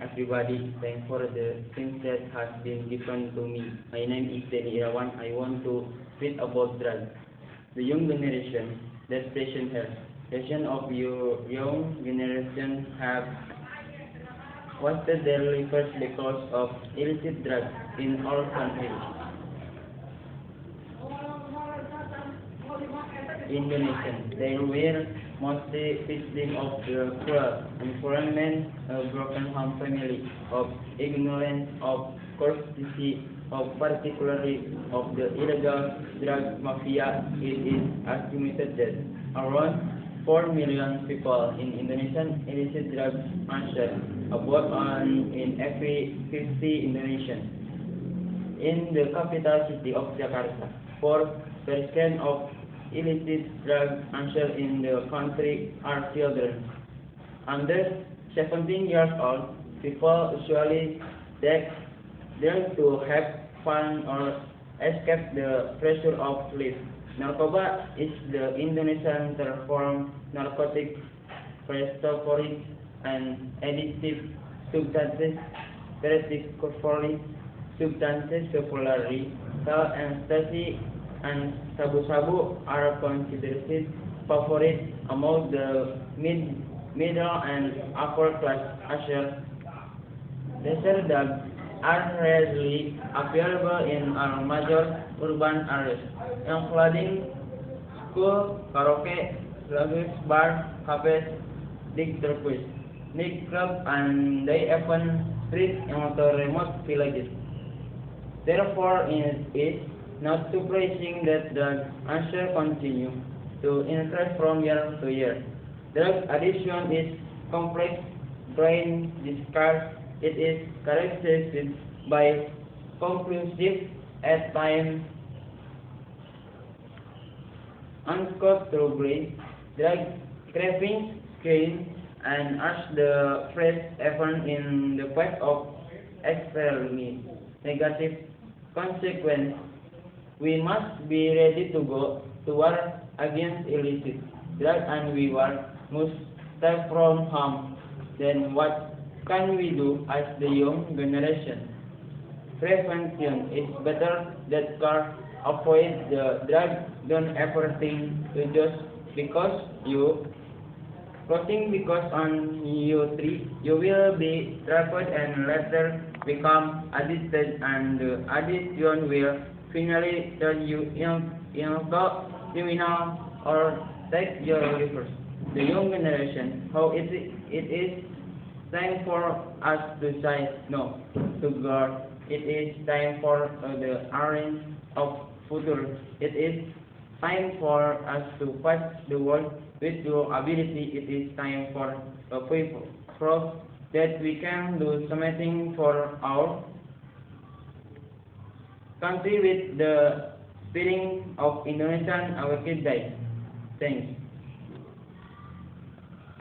everybody. Thanks for the things that has been given to me. My name is Denny Irawan. I want to speak about drugs. The young generation, the station health. Station of your young generation have wasted their lives because of illicit drugs in all countries. Indonesian. They were mostly victims of the cruel environment, a broken home family, of ignorance, of courtesy, of particularly of the illegal drug mafia. It is estimated that around 4 million people in Indonesian illicit drugs answer about one in every 50 Indonesians. In the capital city of Jakarta, 4% of illicit drug answer in the country are children. Under 17 years old, people usually take them to have fun or escape the pressure of life. Narkoba is the Indonesian term for narcotic, prestophoric, and addictive substances, predictable substances, popularly called ecstasy and sabu-sabu are considered favorite among the middle and upper class users. Lesser drugs are rarely available in our major urban areas, including school, karaoke, clubs, bars, cafes, discotheques, nightclubs, and they even spread into remote villages. Therefore, it is not surprising that the answer continues to increase from year to year. Drug addiction is complex brain disease. It is characterized by compulsive, at times uncontrollable drug cravings, screen, and as the phrase even in the face of extremely negative consequence. We must be ready to go to war against illicit drugs and we must stay from harm. Then what can we do as the young generation? Prevention is better than cure. Avoid the drug. Don't ever think to just because you floating because on you tree you will be trapped and later become addicted and the addiction will finally turn you into criminal or take your life. The young generation, how it is time for us to say no to God. It is time for the orange of future. It is time for us to fight the world with your ability. It is time for the people prove that we can do something for our country with the spirit of Indonesian our kid days. Thanks.